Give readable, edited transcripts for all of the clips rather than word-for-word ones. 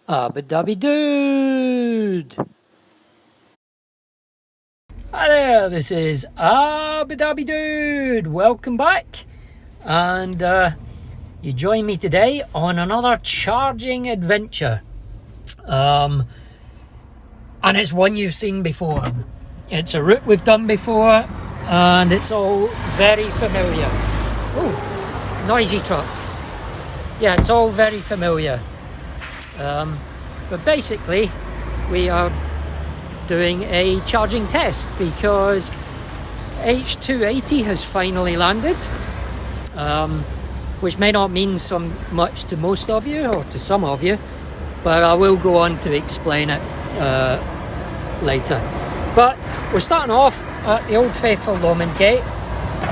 Abba Dabby Dude! Hi there, this is Abba Dabby Dude! Welcome back, and you join me today on another charging adventure. And it's one you've seen before. It's a route we've done before, and it's all very familiar. Oh, noisy truck. Yeah, it's all very familiar. But basically, we are doing a charging test because H280 has finally landed, which may not mean so much to most of you or to some of you, but I will go on to explain it later. But we're starting off at the Old Faithful Lomond Gate.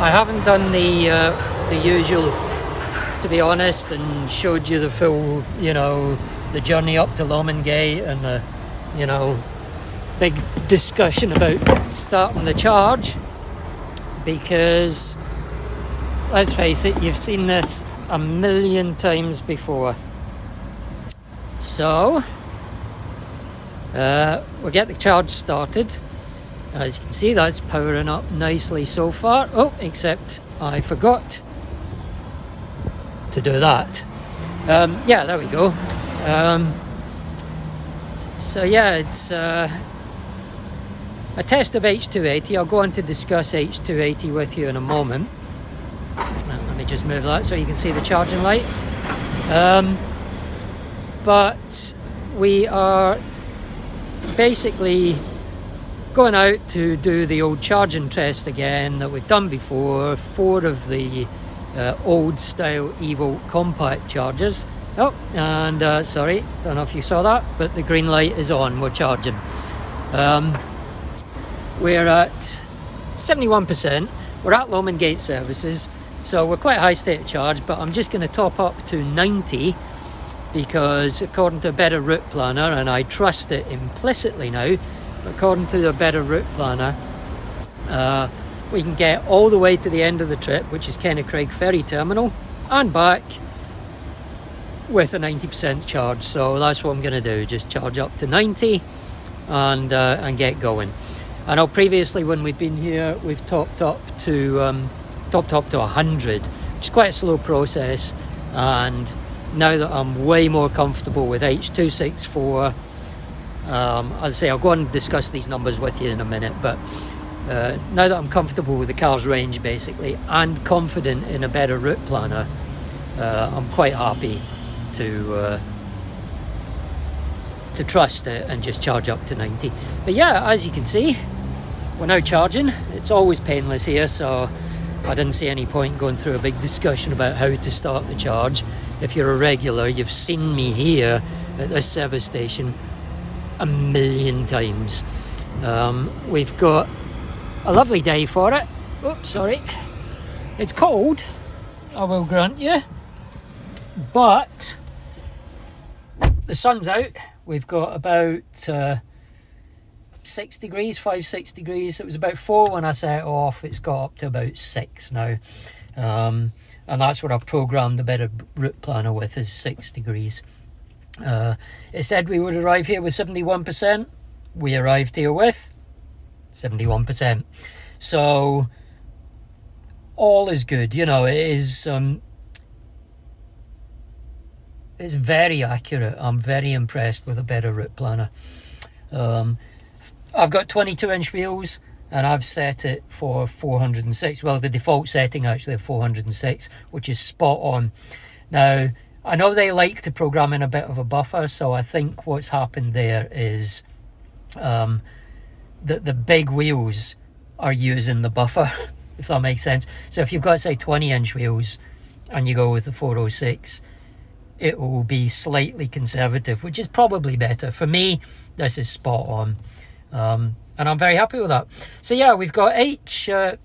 I haven't done the usual, to be honest, and showed you the full, the journey up to Lomond Gate and the, big discussion about starting the charge, because let's face it, you've seen this a million times before. So we'll get the charge started. As you can see, that's powering up nicely so far. Oh, except I forgot to do that. Yeah, there we go. So yeah, it's a test of H280. I'll go on to discuss H280 with you in a moment. Let me just move that so you can see the charging light. But we are basically going out to do the old charging test again that we've done before. 4 of the old style eVolt compact chargers. Oh, and sorry, don't know if you saw that, but the green light is on. We're charging. We're at 71%. We're at Lomond Gate Services, so we're quite high state of charge, but I'm just going to top up to 90 because according to a Better Route Planner, and I trust it implicitly now, but according to the Better Route Planner, we can get all the way to the end of the trip, which is Kennaicraig Ferry Terminal, and back with a 90% charge. So that's what I'm going to do, just charge up to 90 and get going. I know previously when we've been here, we've topped up to 100, which is quite a slow process, and now that I'm way more comfortable with H264, as I say, I'll go on and discuss these numbers with you in a minute, but now that I'm comfortable with the car's range basically and confident in a Better Route Planner, I'm quite happy to trust it and just charge up to 90. But yeah, as you can see, we're now charging. It's always painless here, so I didn't see any point going through a big discussion about how to start the charge. If you're a regular, you've seen me here at this service station a million times. We've got a lovely day for it. Oops, sorry. It's cold, I will grant you, but the sun's out. We've got about 6 degrees, 6 degrees. It was about 4 when I set it off. It's got up to about 6 now. And that's what I've programmed the Better Route Planner with, is 6 degrees. It said we would arrive here with 71%. We arrived here with 71%. So all is good. It is it's very accurate. I'm very impressed with a Better Route Planner. I've got 22-inch wheels, and I've set it for 406. Well, the default setting actually of 406, which is spot on. Now, I know they like to program in a bit of a buffer, so I think what's happened there is that the big wheels are using the buffer, if that makes sense. So if you've got, say, 20-inch wheels and you go with the 406, it will be slightly conservative, which is probably better. For me, this is spot on. And I'm very happy with that. So yeah, we've got H, to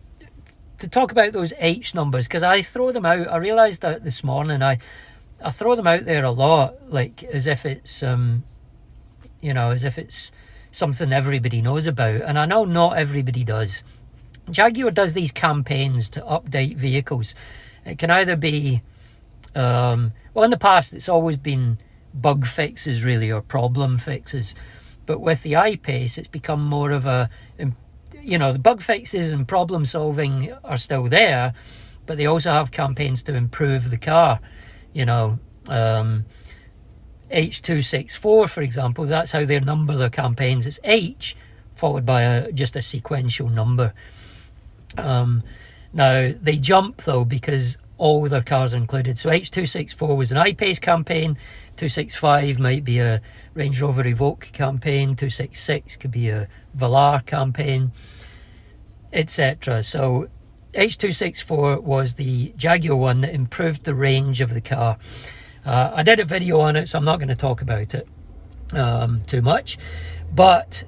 talk about those H numbers, because I throw them out. I realised that this morning, I throw them out there a lot, like as if it's, as if it's something everybody knows about. And I know not everybody does. Jaguar does these campaigns to update vehicles. It can either be, well, in the past, it's always been bug fixes really, or problem fixes. But with the I-Pace, it's become more of a, the bug fixes and problem solving are still there, but they also have campaigns to improve the car. H264, for example, that's how they number their campaigns. It's H followed by just a sequential number. Now, they jump, though, because all their cars are included. So H264 was an I-Pace campaign, 265 might be a Range Rover Evoque campaign, 266 could be a Velar campaign, etc. So H264 was the Jaguar one that improved the range of the car. I did a video on it, so I'm not going to talk about it too much, but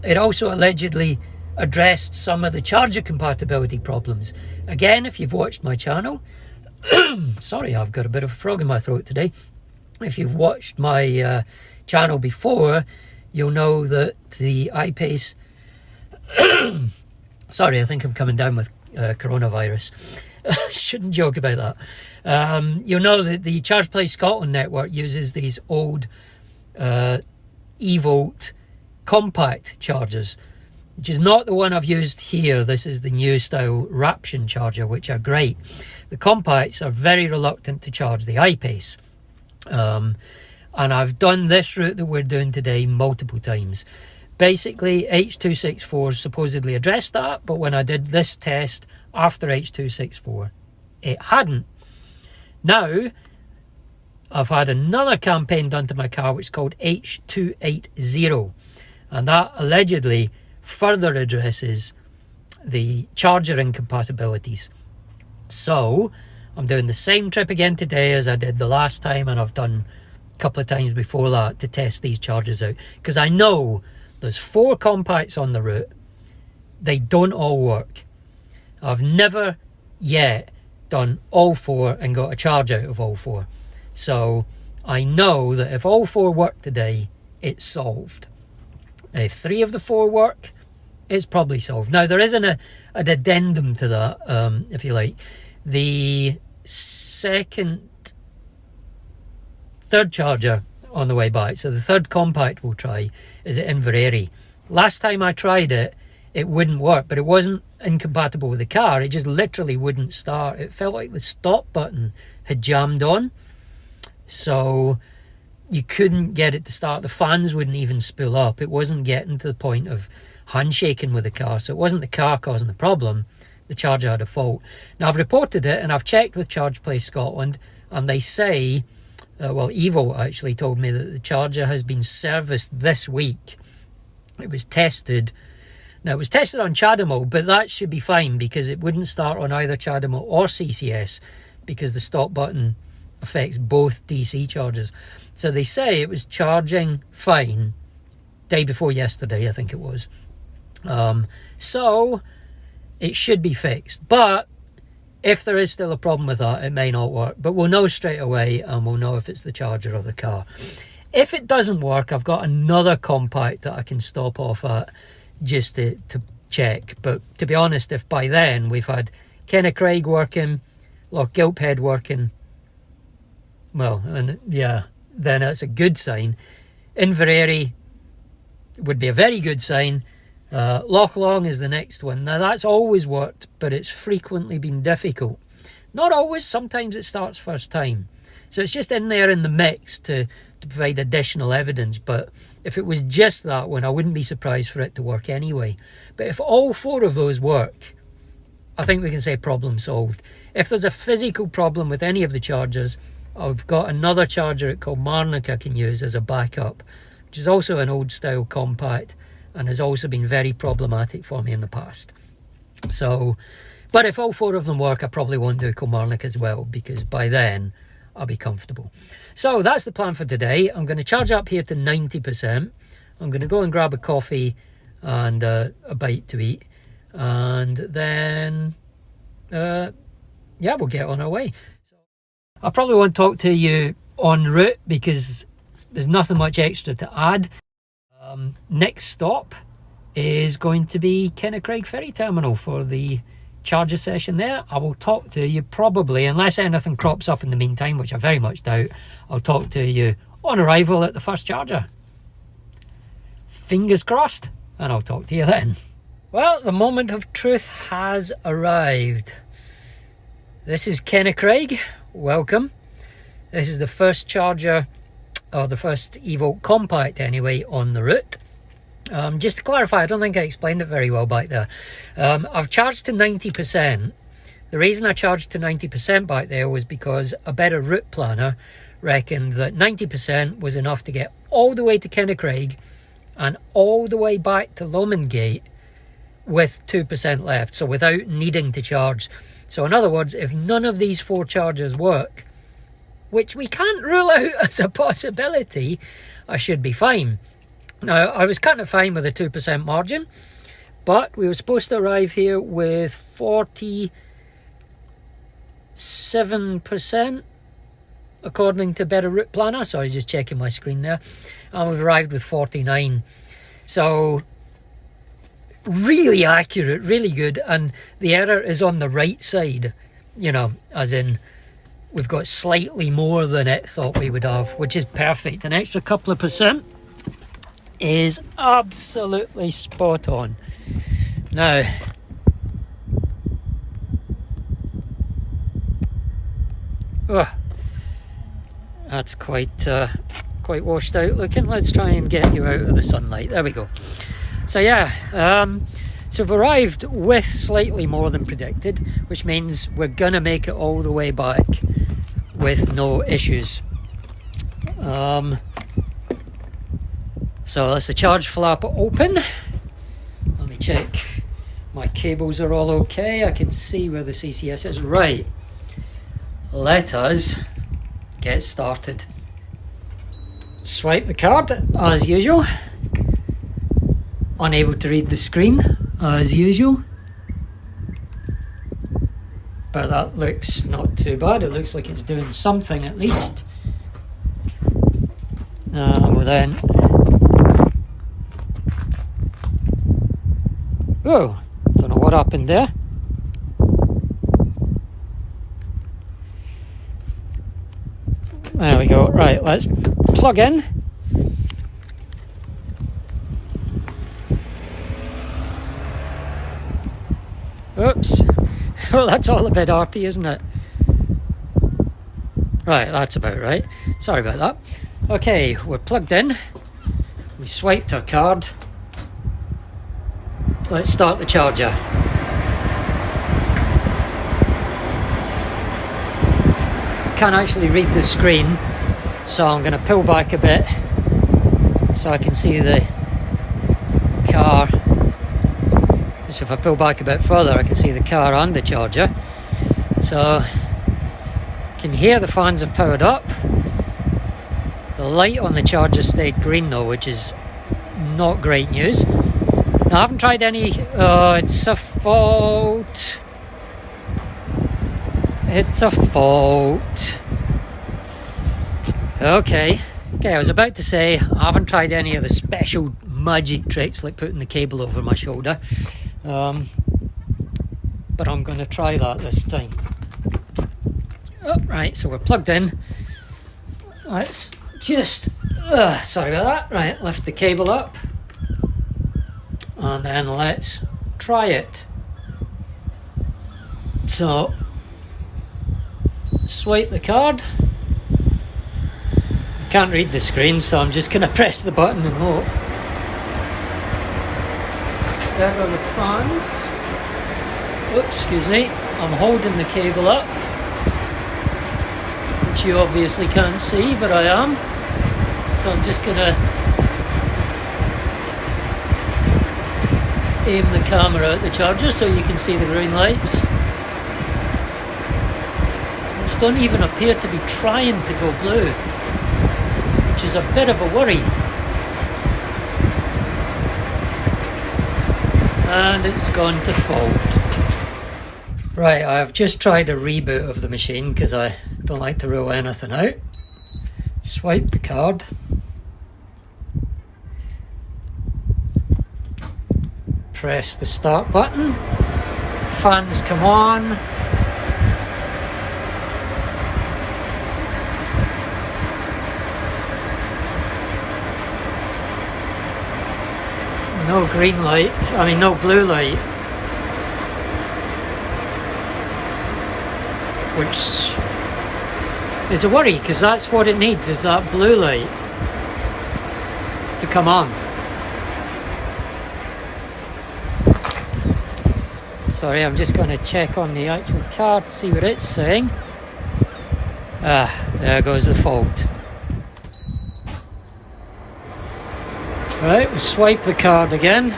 it also allegedly addressed some of the charger compatibility problems. Again, if you've watched my channel, sorry, I've got a bit of a frog in my throat today. If you've watched my channel before, you'll know that the I-Pace sorry, I think I'm coming down with coronavirus. Shouldn't joke about that. You'll know that the ChargePlay Scotland network uses these old eVolt compact chargers, which is not the one I've used here. This is the new style Raption charger, which are great. The compacts are very reluctant to charge the I-Pace. And I've done this route that we're doing today multiple times. Basically, H264 supposedly addressed that, but when I did this test after H264, it hadn't. Now, I've had another campaign done to my car which is called H280, and that allegedly further addresses the charger incompatibilities. So, I'm doing the same trip again today as I did the last time, and I've done a couple of times before that to test these chargers out, because I know there's 4 compacts on the route. They don't all work. I've never yet done all 4 and got a charge out of all 4. So I know that if all 4 work today, it's solved. If 3 of the 4 work, it's probably solved. Now, there is an addendum to that, if you like. The third charger on the way back, so the third compact we'll try, is at Inverary. Last time I tried it, it wouldn't work, but it wasn't incompatible with the car. It just literally wouldn't start. It felt like the stop button had jammed on, so you couldn't get it to start. The fans wouldn't even spool up. It wasn't getting to the point of handshaking with the car, so it wasn't the car causing the problem. The charger had a fault. Now, I've reported it, and I've checked with ChargePlay Scotland, and they say, Evo actually told me that the charger has been serviced this week. It was tested. Now, it was tested on CHAdeMO, but that should be fine because it wouldn't start on either CHAdeMO or CCS because the stop button affects both DC chargers. So they say it was charging fine day before yesterday, I think it was. So it should be fixed. But if there is still a problem with that, it may not work. But we'll know straight away, and we'll know if it's the charger or the car. If it doesn't work, I've got another compact that I can stop off at just to check. But to be honest, if by then we've had Kennaicraig working, Loch Gilphead working, well, and yeah, then that's a good sign. Inverary would be a very good sign. Loch Long is the next one. Now, that's always worked, but it's frequently been difficult. Not always, sometimes it starts first time. So it's just in there in the mix to provide additional evidence. But if it was just that one, I wouldn't be surprised for it to work anyway. But if all 4 of those work, I think we can say problem solved. If there's a physical problem with any of the chargers, I've got another charger at Kilmarnock I can use as a backup, which is also an old style compact and has also been very problematic for me in the past. So, but if all 4 of them work, I probably won't do Kilmarnock as well, because by then I'll be comfortable. So that's the plan for today. I'm going to charge up here to 90%. I'm going to go and grab a coffee and a bite to eat, and then we'll get on our way. So I probably won't talk to you en route because there's nothing much extra to add. Next stop is going to be Kennaicraig Ferry Terminal for the charger session there. I will talk to you probably, unless anything crops up in the meantime, which I very much doubt, I'll talk to you on arrival at the first charger. Fingers crossed, and I'll talk to you then. Well, the moment of truth has arrived. This is Kennaicraig. Welcome. This is the first charger, or the first Evoke Compact anyway, on the route. Just to clarify, I don't think I explained it very well back there. I've charged to 90%. The reason I charged to 90% back there was because a better route planner reckoned that 90% was enough to get all the way to Kennaicraig and all the way back to Lomondgate with 2% left, so without needing to charge. So in other words, if none of these 4 chargers work, which we can't rule out as a possibility, I should be fine. Now, I was kind of fine with a 2% margin, but we were supposed to arrive here with 47%, according to Better Route Planner. Sorry, just checking my screen there. And we've arrived with 49. So, really accurate, really good. And the error is on the right side, you know, as in we've got slightly more than it thought we would have, which is perfect. An extra couple of percent is absolutely spot on. Now, that's quite washed out looking. Let's try and get you out of the sunlight. There we go. So yeah, so we've arrived with slightly more than predicted, which means we're gonna make it all the way back with no issues. So that's the charge flap open. Let me check my cables are all okay. I can see where the CCS is. Right, let us get started. Swipe the card as usual. Unable to read the screen as usual, but that looks not too bad. It looks like it's doing something at least. We'll then, oh, don't know what happened there. There we go. Right, let's plug in. Oops. Well, that's all a bit arty, isn't it? Right, that's about right. Sorry about that. Okay, we're plugged in. We swiped our card. Let's start the charger. Can't actually read the screen, so I'm going to pull back a bit so I can see the car. So if I pull back a bit further, I can see the car and the charger. So you can hear the fans have powered up. The light on the charger stayed green though, which is not great news. Now, I haven't tried any. Oh, it's a fault. It's a fault. Okay, I was about to say I haven't tried any of the special magic tricks like putting the cable over my shoulder. But I'm going to try that this time. Oh, right, so we're plugged in. Let's just, sorry about that. Right, lift the cable up. And then let's try it. So, swipe the card. I can't read the screen, so I'm just going to press the button and hope. There are the fans. Oops, excuse me. I'm holding the cable up, which you obviously can't see, but I am. So I'm just going to aim the camera at the charger so you can see the green lights, which don't even appear to be trying to go blue, which is a bit of a worry. And it's gone to fault. Right, I've just tried a reboot of the machine because I don't like to rule anything out. Swipe the card. Press the start button. Fans come on. no green light, no blue light, which is a worry, because that's what it needs, is that blue light to come on. Sorry, I'm just going to check on the actual card to see what it's saying. There goes the fault. Right, we'll swipe the card again.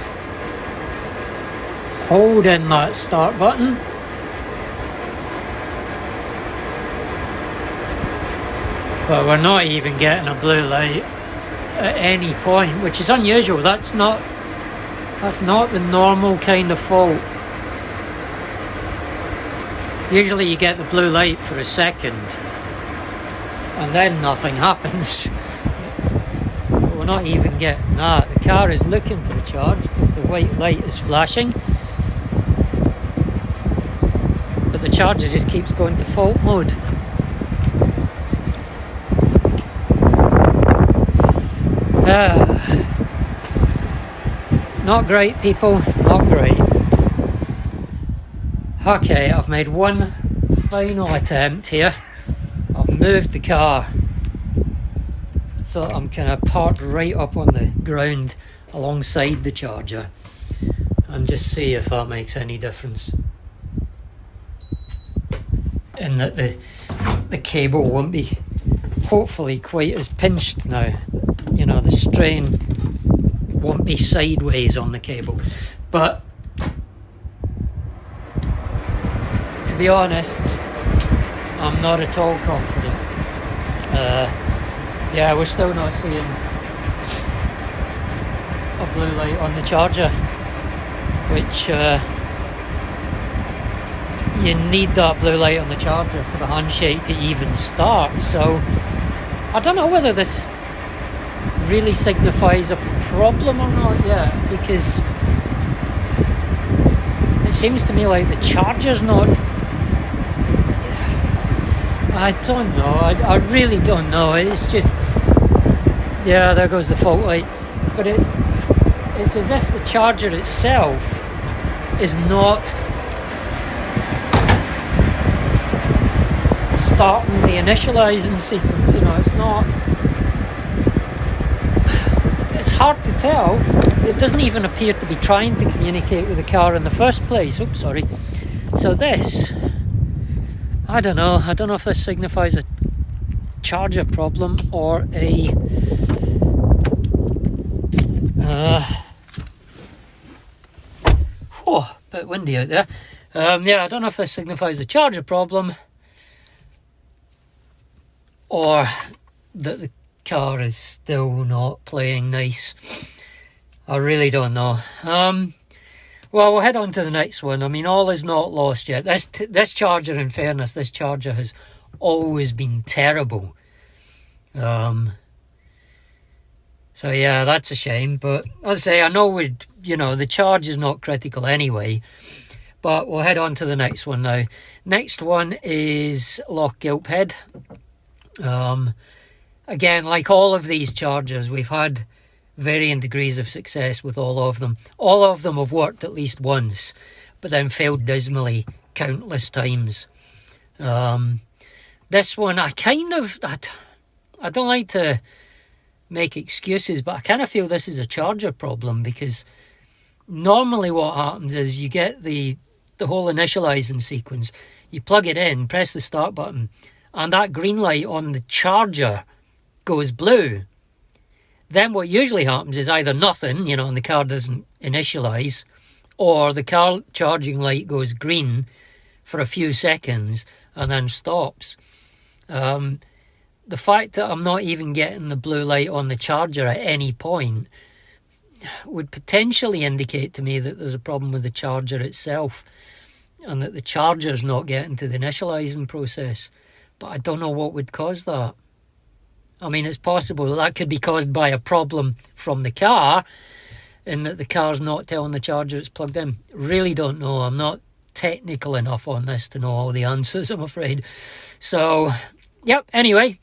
Hold in that start button. But we're not even getting a blue light at any point, which is unusual. That's not the normal kind of fault. Usually you get the blue light for a second and then nothing happens. But we're not even getting that. The car is looking for a charge because the white light is flashing, but the charger just keeps going to fault mode. Not great, people, not great. Okay, I've made one final attempt here. I've moved the car so I'm kind of parked right up on the ground alongside the charger, and just see if that makes any difference. In that the cable won't be hopefully quite as pinched now. You know, the strain won't be sideways on the cable. But to be honest, I'm not at all confident. Yeah, we're still not seeing a blue light on the charger, which you need that blue light on the charger for the handshake to even start. So I don't know whether this really signifies a problem or not yet, because it seems to me like the charger's not. I don't know. I really don't know. It's just, yeah, there goes the fault light. But it's as if the charger itself is not starting the initializing sequence. You know, it's not. It's hard to tell. It doesn't even appear to be trying to communicate with the car in the first place. Oops, sorry. So this, I don't know if this signifies a charger problem or a bit windy out there. Yeah, I don't know if this signifies a charger problem or that the car is still not playing nice. I really don't know. Well, we'll head on to the next one. I mean, all is not lost yet. This charger, in fairness, this charger has always been terrible. So yeah, that's a shame. But as I say, I know the charge is not critical anyway. But we'll head on to the next one now. Next one is Loch Gilphead. Again, like all of these chargers, we've had varying degrees of success with all of them. All of them have worked at least once, but then failed dismally countless times. This one, I don't like to make excuses, but I kind of feel this is a charger problem, because normally what happens is you get the whole initializing sequence, you plug it in, press the start button, and that green light on the charger goes blue. Then what usually happens is either nothing, and the car doesn't initialize, or the car charging light goes green for a few seconds and then stops. The fact that I'm not even getting the blue light on the charger at any point would potentially indicate to me that there's a problem with the charger itself, and that the charger's not getting to the initializing process. But I don't know what would cause that. I mean, it's possible that could be caused by a problem from the car, in that the car's not telling the charger it's plugged in. Really don't know. I'm not technical enough on this to know all the answers, I'm afraid. So, yep, anyway,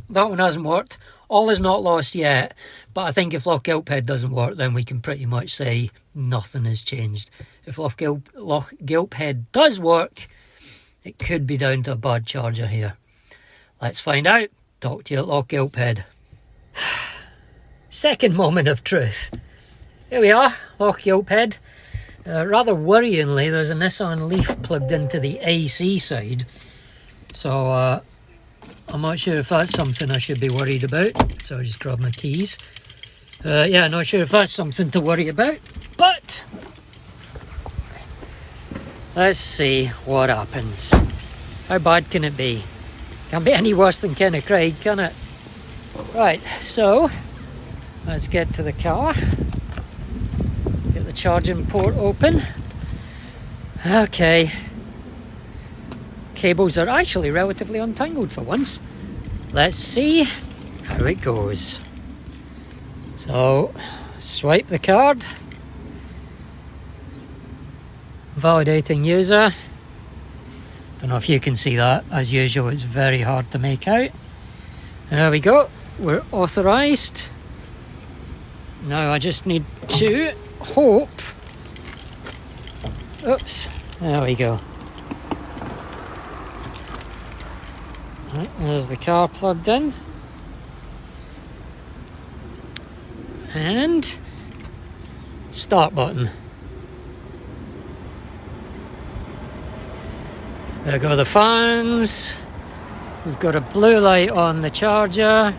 that one hasn't worked. all is not lost yet, but I think if Loch Gilphead doesn't work, then we can pretty much say nothing has changed. If Loch Gilphead does work, it could be down to a bad charger here. Let's find out. Talk to you at Loch Gilphead. Second moment of truth. Here we are, Loch Gilphead. Rather worryingly, there's a Nissan Leaf plugged into the AC side. So I'm not sure if that's something I should be worried about. So I'll just grab my keys. Yeah, not sure if that's something to worry about. But let's see what happens. How bad can it be? Can't be any worse than Kennaicraig, can it? Right, so let's get to the car. Get the charging port open. Okay. Cables are actually relatively untangled for once. Let's see how it goes. So, swipe the card. Validating user. Don't know if you can see that. As usual, it's very hard to make out. There we go. We're authorised. Now I just need to hope. Oops. There we go. Right, there's the car plugged in. And start button. There go the fans. We've got a blue light on the charger.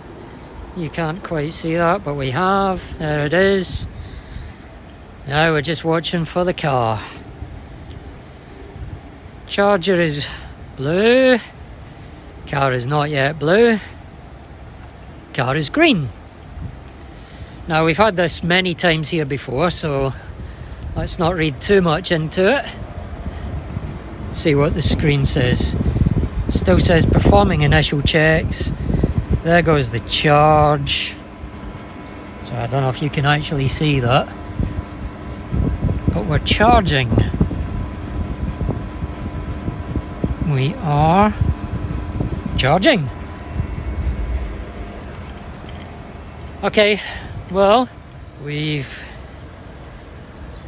You can't quite see that, but we have. There it is. Now we're just watching for the car. Charger is blue. Car is not yet blue. Car is green. Now we've had this many times here before, so let's not read too much into it. See what the screen says. Still says performing initial checks. There goes the charge. So I don't know if you can actually see that. But we're charging. We are charging. Okay, well, we've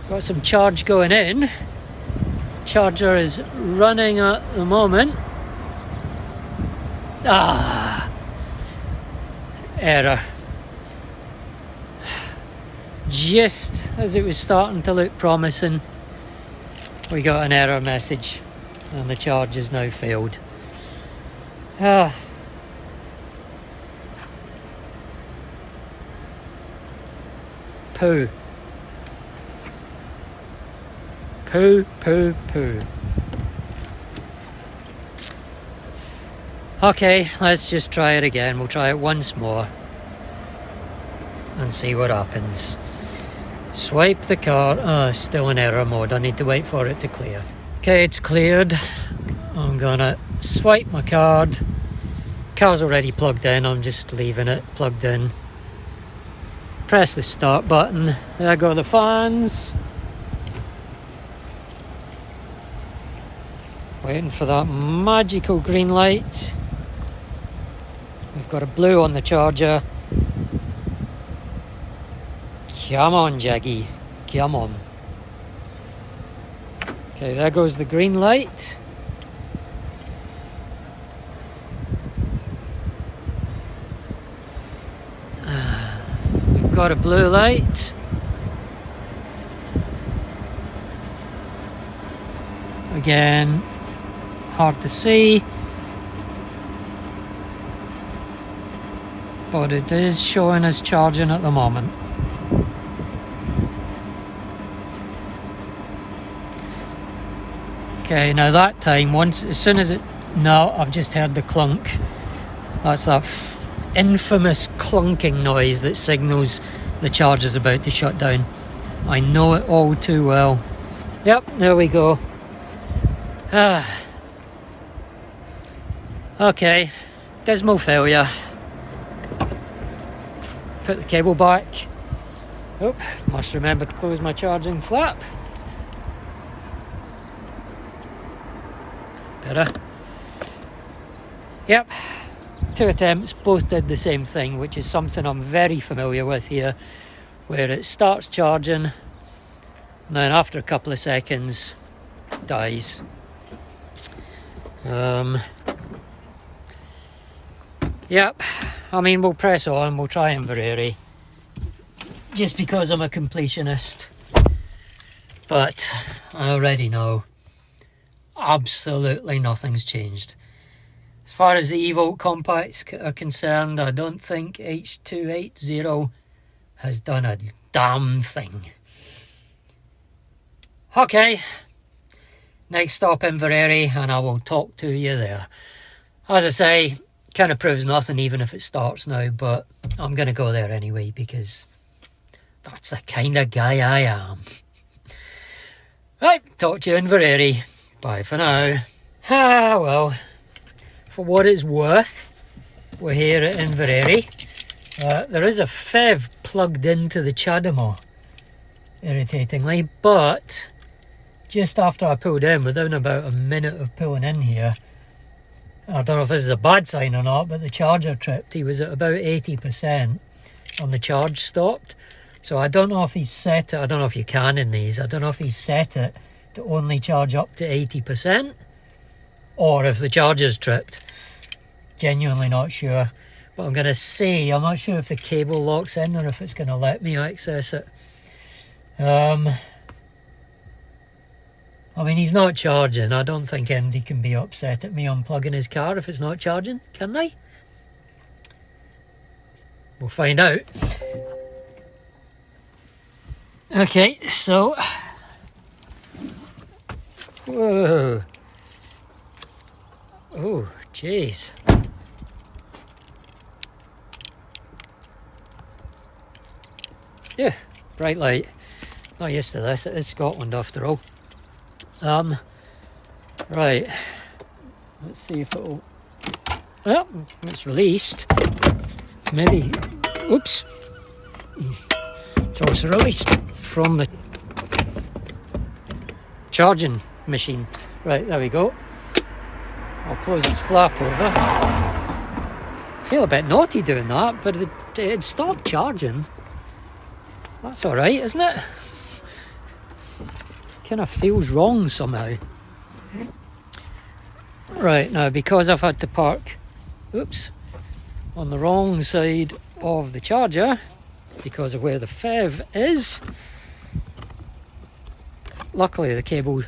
got some charge going in. Charger is running at the moment. Error. Just as it was starting to look promising, we got an error message and the charge has now failed. Poo. Poo, poo, poo. Okay, let's just try it again. We'll try it once more and see what happens. Swipe the card. Still in error mode. I need to wait for it to clear. Okay, it's cleared. I'm gonna swipe my card. Car's already plugged in. I'm just leaving it plugged in. Press the start button. There go the fans. Waiting for that magical green light. We've got a blue on the charger. Come on, Jaggy. Come on. Okay, there goes the green light. We've got a blue light. Again, hard to see, but it is showing us charging at the moment. Okay, now that time, as soon as it... No, I've just heard the clunk. That's that infamous clunking noise that signals the charger's about to shut down. I know it all too well. Yep, there we go. Okay, dismal failure. Put the cable back. Oh, must remember to close my charging flap. Better. Yep, 2 attempts both did the same thing, which is something I'm very familiar with here, where it starts charging and then after a couple of seconds dies. Yep, I mean, we'll press on, we'll try Inverary just because I'm a completionist, but I already know absolutely nothing's changed. As far as the eVolt compacts are concerned, I don't think H280 has done a damn thing. Okay, next stop Inverary, and I will talk to you there. As I say, kind of proves nothing even if it starts now, but I'm going to go there anyway because that's the kind of guy I am. Right, talk to you Inverary. Bye for now. Ah, well, for what it's worth, we're here at Inverary. There is a FEV plugged into the CHAdeMO, irritatingly, but just after I pulled in, within about a minute of pulling in here, I don't know if this is a bad sign or not, but the charger tripped. He was at about 80% and the charge stopped. So I don't know if he's set it, I don't know if you can in these, I don't know if he's set it to only charge up to 80% or if the charger's tripped. Genuinely not sure. But I'm going to say, I'm not sure if the cable locks in or if it's going to let me access it. I mean, he's not charging. I don't think Indy can be upset at me unplugging his car if it's not charging, can they? We'll find out. Okay, so... Whoa. Oh, jeez. Yeah, bright light. Not used to this. It is Scotland after all. Right. Let's see if it'll... Well, it's released. Maybe... Oops. It's also released from the charging machine. Right, there we go. I'll close its flap over. I feel a bit naughty doing that, but it stopped charging. That's alright, isn't it? Kind of feels wrong somehow. Right, now because I've had to park, oops, on the wrong side of the charger because of where the FEV is, luckily the cable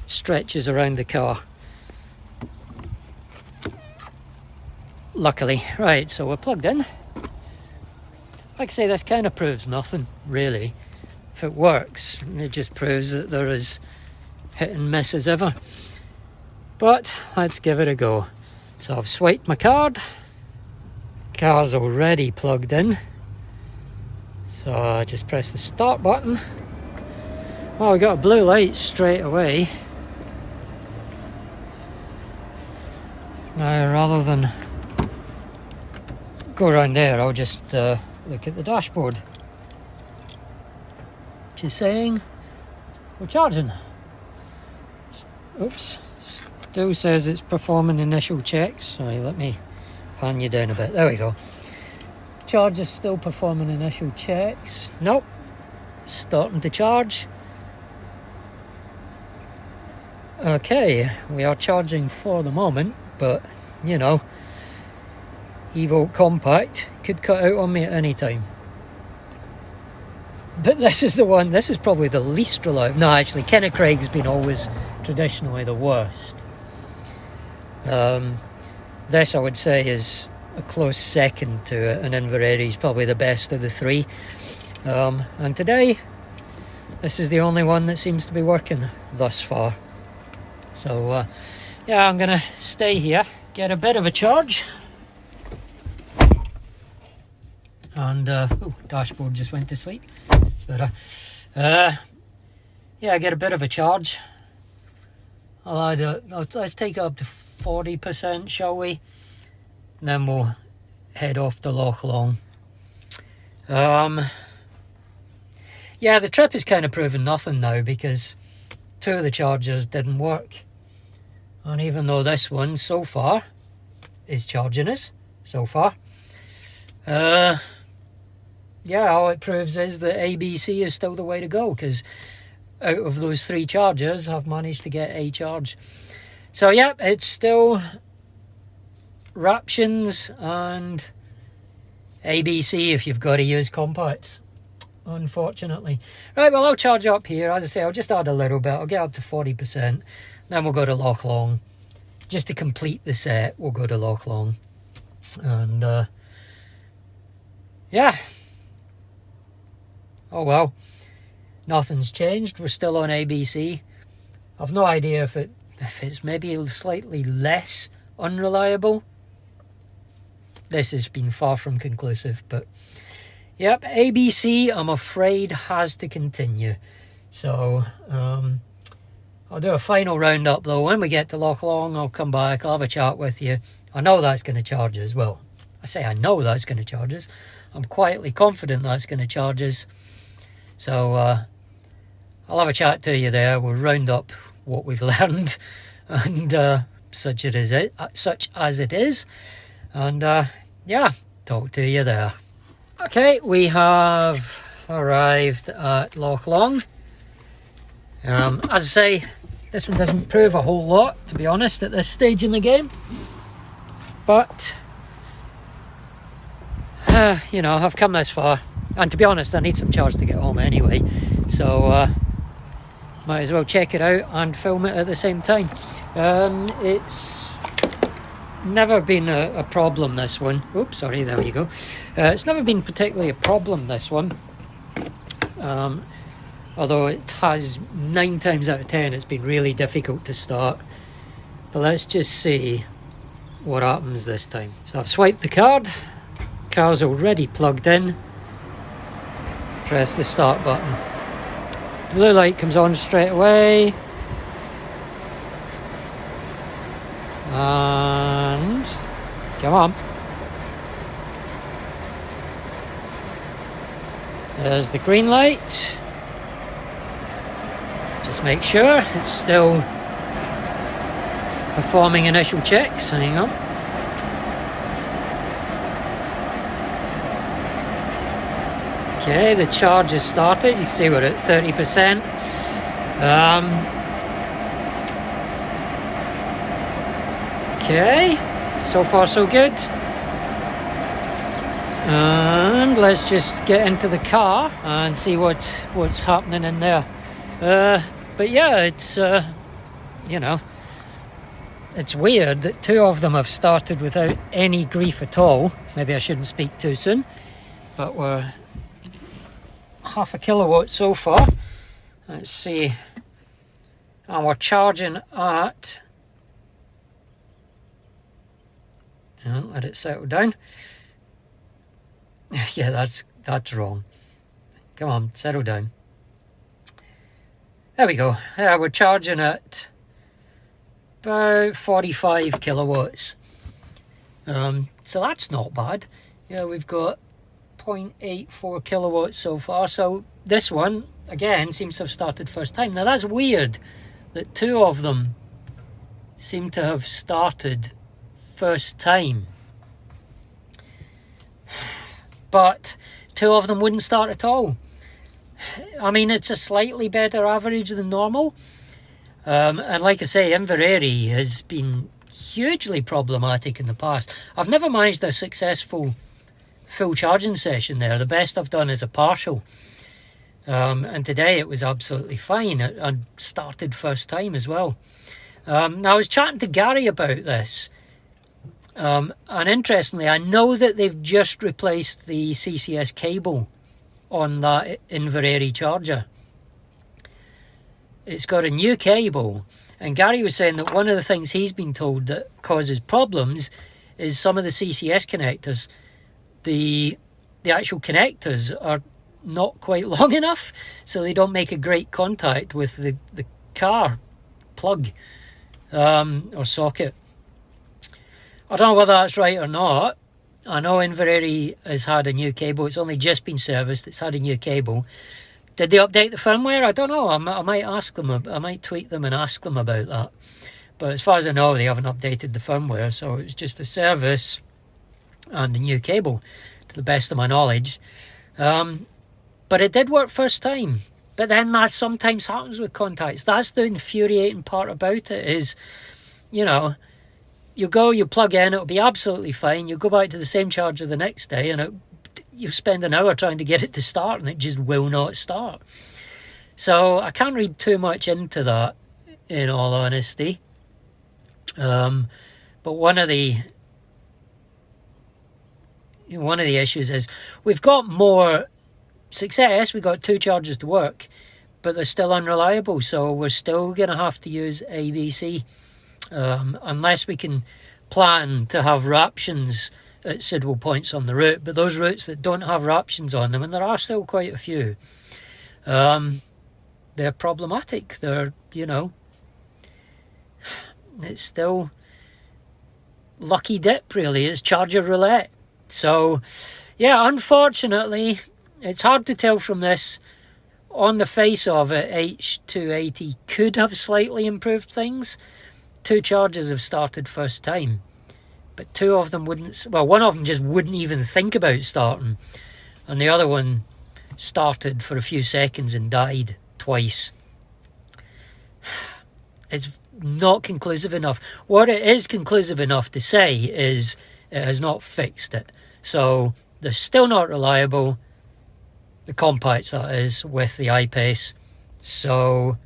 stretches around the car. Luckily. Right, so we're plugged in. Like I say, this kind of proves nothing, really. If it works, it just proves that they're as hit and miss as ever. But let's give it a go. So I've swiped my card. Car's already plugged in. So I just press the start button. Well, we got a blue light straight away. Now, rather than go around there, I'll just look at the dashboard. Just saying we're charging. Oops, still says it's performing initial checks. Sorry, let me pan you down a bit. There we go. Charger's still performing initial checks. Nope, starting to charge. Okay, we are charging for the moment, but you know, eVolt Compact could cut out on me at any time. But this is the one, this is probably the least reliable. No, actually, Kennet Craig's been always traditionally the worst. This, I would say, is a close second to it, and Inverary is probably the best of the three. And today, this is the only one that seems to be working thus far. So, yeah, I'm going to stay here, get a bit of a charge. And, oh, dashboard just went to sleep. It's better. Yeah, get a bit of a charge. Let's take it up to 40%, shall we? And then we'll head off to Loch Long. Yeah, the trip is kind of proving nothing now because two of the chargers didn't work. And even though this one, so far, is charging us, so far. Yeah, all it proves is that ABC is still the way to go, because out of those 3 chargers, I've managed to get a charge. So yeah, it's still Raptions and ABC if you've got to use compacts, unfortunately. Right, well, I'll charge up here. As I say, I'll just add a little bit. I'll get up to 40%. Then we'll go to Loch Long. Just to complete the set, we'll go to Loch Long. And, yeah. Oh, well. Nothing's changed. We're still on ABC. I've no idea if it's maybe slightly less unreliable. This has been far from conclusive, but yep, ABC, I'm afraid, has to continue. So, I'll do a final roundup though. When we get to Loch Long, I'll come back, I'll have a chat with you. I know that's going to charge us. Well, I say I know that's going to charge us. I'm quietly confident that's going to charge us. So, I'll have a chat to you there. We'll round up what we've learned, and such as it is. And yeah, talk to you there. Okay, we have arrived at Loch Long. As I say, this one doesn't prove a whole lot, to be honest, at this stage in the game. But, you know, I've come this far. And to be honest, I need some charge to get home anyway. So, might as well check it out and film it at the same time. It's never been a problem, this one. Oops, sorry, there you go. It's never been particularly a problem, this one. Although it has 9 times out of 10 it's been really difficult to start. But let's just see what happens this time. So I've swiped the card. Car's already plugged in. Press the start button. Blue light comes on straight away. And come on. There's the green light. Just make sure it's still performing initial checks. Hang on. Okay, the charge has started. You see we're at 30%. Okay, so far so good. And let's just get into the car and see what's happening in there. But yeah, it's you know, it's weird that 2 of them have started without any grief at all. Maybe I shouldn't speak too soon, but we're 0.5 kilowatt so far. Let's see, and we're charging at, and let it settle down. Yeah, that's wrong. Come on, settle down. There we go. Yeah, we're charging at about 45 kilowatts. So that's not bad. Yeah, we've got 0.84 kilowatts so far. So this one, again, seems to have started first time. Now that's weird that 2 of them seem to have started first time. But 2 of them wouldn't start at all. I mean, it's a slightly better average than normal. And like I say, Inverary has been hugely problematic in the past. I've never managed a successful full charging session there. The best I've done is a partial. And today it was absolutely fine. I started first time as well. Now I was chatting to Gary about this. And interestingly, I know that they've just replaced the CCS cable on that Inverary charger. It's got a new cable, and Gary was saying that one of the things he's been told that causes problems is some of the CCS connectors. The actual connectors are not quite long enough, so they don't make a great contact with the car plug or socket. I don't know whether that's right or not. I know Inverary has had a new cable. It's only just been serviced. It's had a new cable. Did they update the firmware? I don't know. I might ask them. I might tweet them and ask them about that. But as far as I know, they haven't updated the firmware. So it was just a service. and a new cable, to the best of my knowledge. But it did work first time. But then that sometimes happens with contacts. That's the infuriating part about it is, you know, you go, you plug in, it'll be absolutely fine. You go back to the same charger the next day and you spend an hour trying to get it to start and it just will not start. So I can't read too much into that, in all honesty. But one of the issues is we've got more success. We've got 2 chargers to work, but they're still unreliable. So we're still going to have to use ABC. Unless we can plan to have raptions at suitable points on the route. But those routes that don't have raptions on them, and there are still quite a few, they're problematic. They're, you know, it's still lucky dip, really. It's charger roulette. So, yeah, unfortunately, it's hard to tell from this. On the face of it, H280 could have slightly improved things. 2 chargers have started first time, but 2 of them wouldn't. Well, one of them just wouldn't even think about starting, and the other one started for a few seconds and died twice. It's not conclusive enough. What it is conclusive enough to say is it has not fixed it. So they're still not reliable, the compacts that is, with the I-Pace. So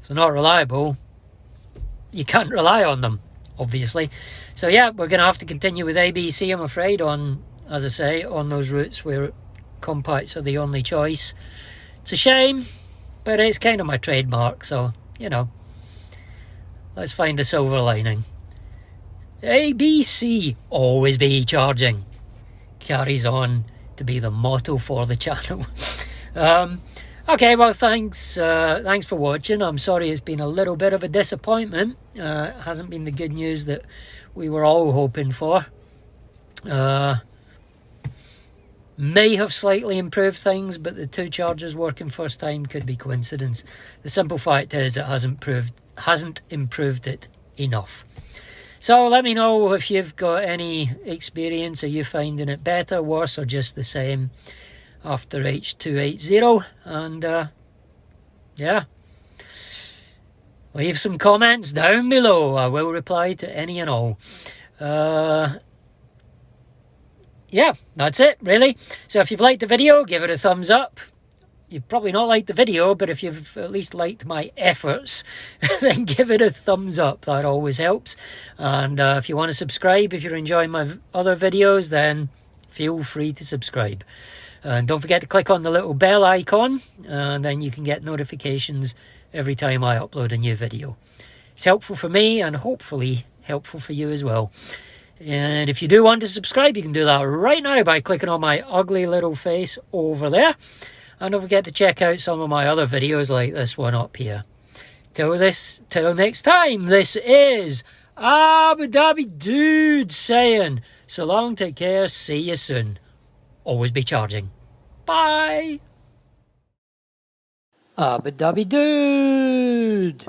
if they're not reliable, you can't rely on them, obviously. So yeah, we're going to have to continue with ABC, I'm afraid, on, as I say, on those routes where compacts are the only choice. It's a shame, but it's kind of my trademark, so, you know, let's find a silver lining. ABC, always be charging, carries on to be the motto for the channel. Okay, well, thanks for watching. I'm sorry it's been a little bit of a disappointment. It hasn't been the good news that we were all hoping for. May have slightly improved things, but the 2 chargers working first time could be coincidence. The simple fact is it hasn't improved it enough. So let me know if you've got any experience. Are you finding it better, worse, or just the same after H280? And yeah, leave some comments down below. I will reply to any and all. Yeah, that's it, really. So if you've liked the video, give it a thumbs up. You've probably not liked the video, but if you've at least liked my efforts, then give it a thumbs up. That always helps. And if you want to subscribe, if you're enjoying my other videos, then feel free to subscribe. And don't forget to click on the little bell icon, and then you can get notifications every time I upload a new video. It's helpful for me, and hopefully helpful for you as well. And if you do want to subscribe, you can do that right now by clicking on my ugly little face over there. And don't forget to check out some of my other videos like this one up here. Till next time, this is Abu Dhabi Dude saying, so long, take care, see you soon. Always be charging. Bye. Abu Dhabi Dude.